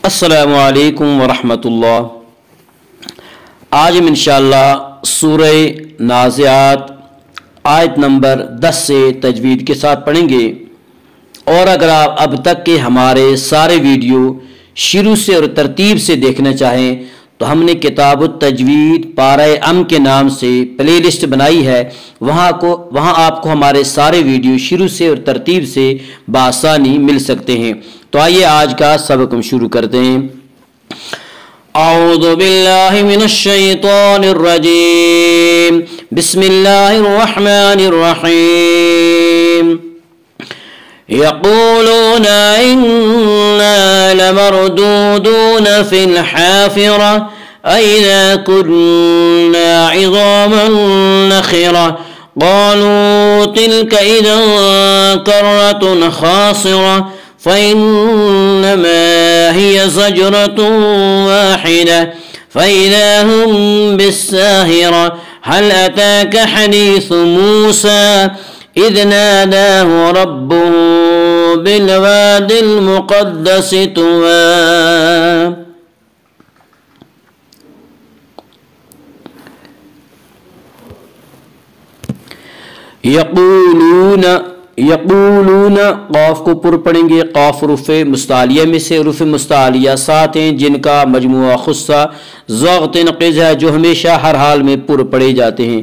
السلام علیکم ورحمۃ اللہ۔ آج ہم انشاءاللہ سورہ نازعات آیت نمبر 10 سے تجوید کے ساتھ پڑھیں گے، اور اگر آپ اب تک کے ہمارے سارے ویڈیو شروع سے اور ترتیب سے دیکھنا چاہیں تو ہم نے کتاب التجوید پارہ ام کے نام سے پلے لسٹ بنائی ہے، وہاں آپ کو ہمارے سارے ویڈیو شروع سے اور ترتیب سے بآسانی مل سکتے ہیں۔ تو آئیے آج کا سبق ہم شروع کرتے ہیں۔ اعوذ باللہ من الشیطان الرجیم، بسم اللہ الرحمن الرحیم۔ یقولون انا لمردودون فی الحافرہ اذا كنا عظاما نخرہ قالوا تلك اذا کرۃ خاسرہ فإنما هي زجرة واحدة فإذا هم بالساهرة هل أتاك حديث موسى إذ ناداه ربه بالواد المقدس طوى یقولون قاف کو پر پڑھیں گے۔ قاف حروف مستعلیہ میں سے حروف مستعلیہ 7 ہیں جن کا مجموعہ خصہ ضغط نقض ہے، جو ہمیشہ ہر حال میں پر پڑے جاتے ہیں۔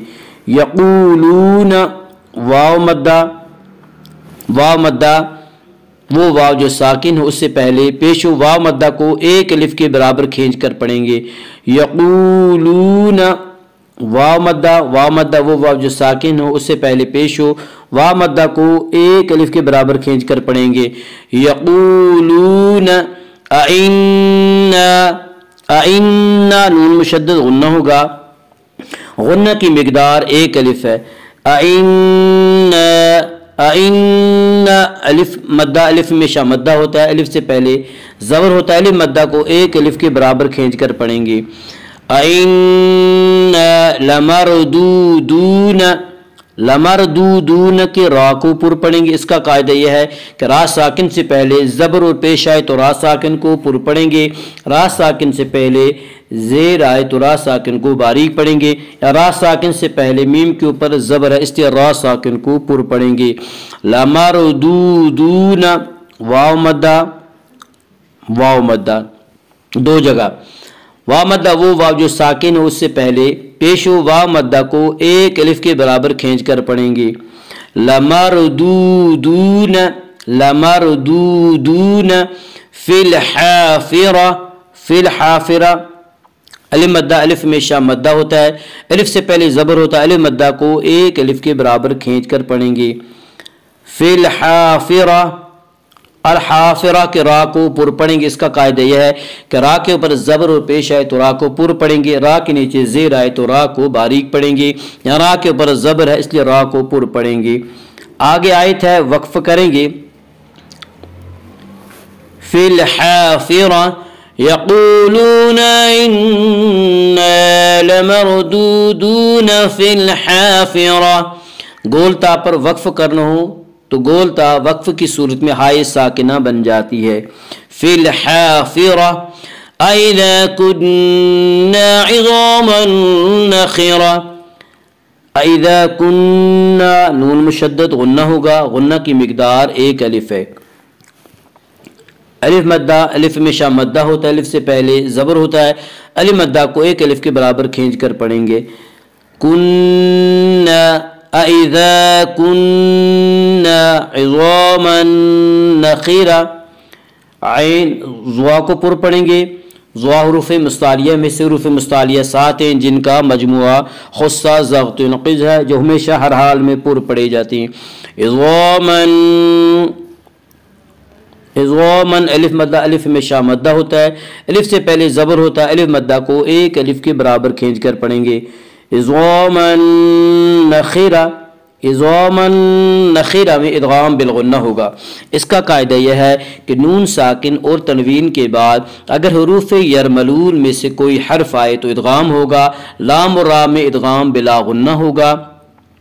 یقولون واو مدہ وہ واو جو ساکن ہے اس سے پہلے پیشو واو مدہ کو ایک الف کے برابر کھینچ کر پڑھیں گے۔ یقولون واو مدہ وہ واو جو ساکن ہو اس سے پہلے پیش ہو واو مدہ کو ایک الف کے برابر کھینچ کر پڑھیں گے۔ یقولون ائنا نون مشدد غنہ ہوگا، غنہ کی مقدار ایک الف ہے۔ ائنا الف مدہ الف ہمیشہ مدہ ہوتا ہے، الف سے پہلے زبر ہوتا ہے، الف مدہ کو ایک الف کے برابر کھینچ کر پڑھیں گے۔ لمردودون کے را کو پر پڑھیں گے۔ اس کا قاعدہ یہ ہے کہ را ساکن سے پہلے زبر اور پیش آئے تو را ساکن کو پر پڑھیں گے، را ساکن سے پہلے زیر آئے تو را ساکن کو باریک پڑھیں گے، یا را ساکن سے پہلے میم کے اوپر زبر ہے اس لیے را ساکن کو پر پڑھیں گے۔ لمردودون واو مدہ دو جگہ، واو مدہ وہ واو جو ساکن ہو اس سے پہلے پیش ہو واو مدہ کو ایک الف کے برابر کھینچ کر پڑھیں گے۔ لمردودون فی الحافرہ الف مدہ الف ہمیشہ مدہ ہوتا ہے، الف سے پہلے زبر ہوتا ہے، الف مدہ کو ایک الف کے برابر کھینچ کر پڑھیں گے۔ فی الحافرہ الحافرہ کے را کو پر پڑھیں گے۔ اس کا قاعدہ یہ ہے کہ را کے اوپر زبر اور پیش آئے تو را کو پر پڑھیں گے، را کے نیچے زیر آئے تو را کو باریک پڑھیں گے، یا را کے اوپر زبر ہے اس لیے را کو پر پڑھیں گے۔ آگے آیت ہے وقف کریں گے۔ فی الحافرہ یقولون انا لمردودون فی الحافرہ، گولتا پر وقف کرنا ہو تو گولتا وقف کی صورت میں ہائے ساکنہ بن جاتی ہے۔ فی الحافرہ اذا كنا عظاما نخرہ، اذا كنا نون مشدد غنہ ہوگا، غنہ کی مقدار ایک الف ہے۔ الف مدہ الف ہمیشہ مدہ ہوتا ہے، الف سے پہلے زبر ہوتا ہے، الف مدہ کو ایک الف کے برابر کھینچ کر پڑھیں گے۔ كنا اذا كنا عظاما نخرہ، عین زوا کو پر پڑھیں گے۔ زوا حروف مستعلیہ میں سے حروف مستعلیہ 7 ہیں جن کا مجموعہ خصہ ضغط نقض ہے، جو ہمیشہ ہر حال میں پر پڑے جاتی ہیں۔ عظاما الف مدہ الف ہمیشہ مدہ ہوتا ہے، الف سے پہلے زبر ہوتا ہے، الف مدہ کو ایک الف کے برابر کھینچ کر پڑھیں گے۔ عظاما نخرہ میں ادغام بالغنہ ہوگا۔ اس کا قاعدہ یہ ہے کہ نون ساکن اور تنوین کے بعد اگر حروف یرملون میں سے کوئی حرف آئے تو ادغام ہوگا، لام و را میں ادغام بلا غنہ ہوگا،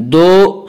2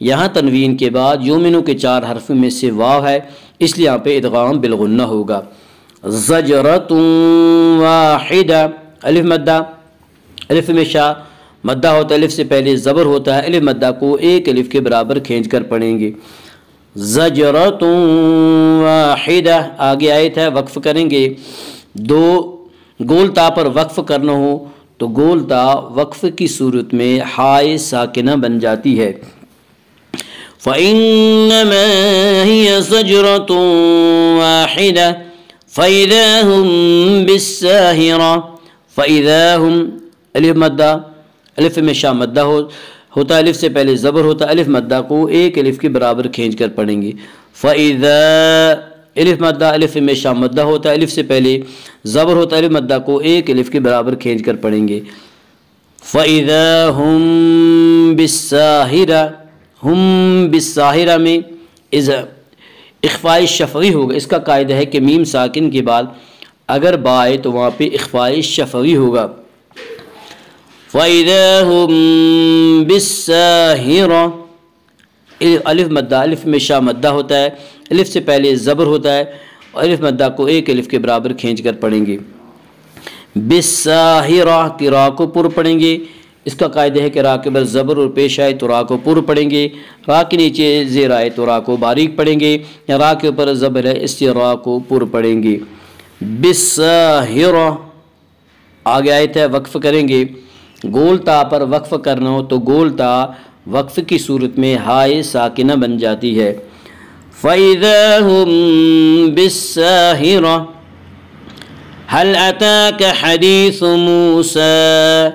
یہاں تنوین کے بعد یومنو کے 4 حرفوں میں سے واو ہے، اس لیے یہاں پہ ادغام بالغنہ ہوگا۔ زجرۃ واحدہ، الف مدہ، الف ہمیشہ مدہ ہوتا ہے، الف سے پہلے زبر ہوتا ہے، الف مدہ کو ایک الف کے برابر کھینچ کر پڑھیں گے۔ زجرۃ واحدہ، آگے آیت ہے، وقف کریں گے۔ دو گول تا پر وقف کرنا ہو تو گول تا وقف کی صورت میں ہائے ساکنہ بن جاتی ہے۔ فَإِنَّمَا هِيَ زَجْرَةٌ وَاحِدَةٌ فَإِذَا هُمْ بِالسَّاهِرَةِ، فَإِذَا هُمْ، الف مدہ، الف میں شاہ مدہ ہوتا ہے، الف سے پہلے زبر ہوتا ہے، الف مدہ کو ایک الف کے برابر کھینچ کر پڑھیں گے۔ فَإِذَا، الف مدہ، الف میں شاہ مدہ ہوتا ہے، الف سے پہلے زبر ہوتا ہے، الف مدہ کو ایک الف کے برابر کھینچ کر پڑھیں گے۔ فَإِذَا هُمْ بِالسَّاهِرَةِ، ہم بالساہرہ میں اخفاء شفوی ہوگا، اس کا قاعدہ ہے کہ میم ساکن کے بعد اگر با آئے تو وہاں پہ اخفاء شفوی ہوگا۔ فَإِذَا هُمْ بِالسَّاهِرَةِ، الف مدہ، الف میں شاہ مدہ ہوتا ہے، الف سے پہلے زبر ہوتا ہے اور الف مدہ کو ایک الف کے برابر کھینچ کر پڑھیں گے۔ بالساہرہ کی را کو پر پڑھیں گے، اس کا قاعدہ ہے کہ را کے بعد زبر اور پیش آئے تو را کو پر پڑھیں گے، را کے نیچے زیر آئے تو را کو باریک پڑھیں گے، یا را کے اوپر زبر ہے اس سے را کو پر پڑھیں گے۔ بالساہرہ، آگے آیت ہے، وقف کریں گے۔ گول تا پر وقف کرنا ہو تو گول تا وقف کی صورت میں ہائے ساکنہ بن جاتی ہے۔ فَإِذَا هُمْ بِالسَّاهِرَةِ هَلْ أَتَاكَ حَدِيثُ مُوسَىٰ،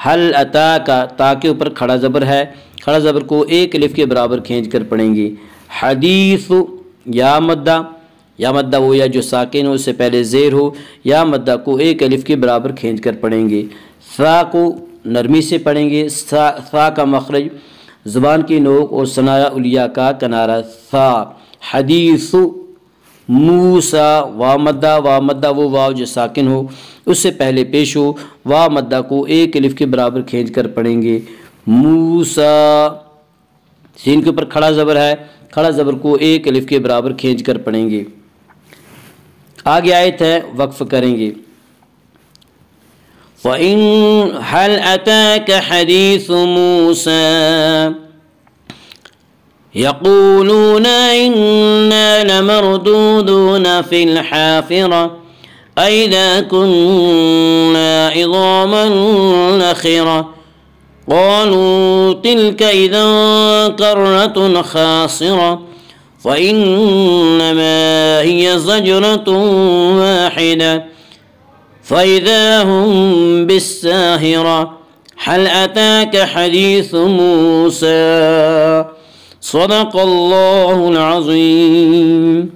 هَلْ أَتَاكَ، تا کے اوپر کھڑا زبر ہے، کھڑا زبر کو ایک الف کے برابر کھینچ کر پڑھیں گے۔ حدیث، یا مدہ، یا مدہ وہ یا جو ساکن ہو، اس سے پہلے زیر ہو، یا مدہ کو ایک الف کے برابر کھینچ کر پڑھیں گے۔ ثا کو نرمی سے پڑھیں گے، ثا کا مخرج زبان کی نوک اور ثنایا علیہ کا کنارہ، ثا۔ حدیث موسیٰ، وا مدہ وہ واو جو ساکن ہو اس سے پہلے پیش ہو، وا مدہ کو ایک الف کے برابر کھینچ کر پڑھیں گے۔ موسیٰ، سین کے اوپر کھڑا زبر ہے، کھڑا زبر کو ایک الف کے برابر کھینچ کر پڑھیں گے۔ آگے آیت ہے، وقف کریں گے۔ وَإِنْ هَلْ أَتَاكَ حَدِيثُ مُوسَىٰ يَقُولُونَ إِنَّا لَمَرْدُودُونَ فِي الْحَافِرَةِ أَإِذَا كُنَّا عِظَامًا نَخِرَةً قَالُوا تِلْكَ إِذًا كَرَّةٌ خَاسِرَةٌ فَإِنَّمَا هِيَ زَجْرَةٌ وَاحِدَةٌ فَإِذَا هُمْ بِالسَّاهِرَةِ هَلْ أَتَاكَ حَدِيثُ مُوسَىٰ۔ صدق اللہ العظیم۔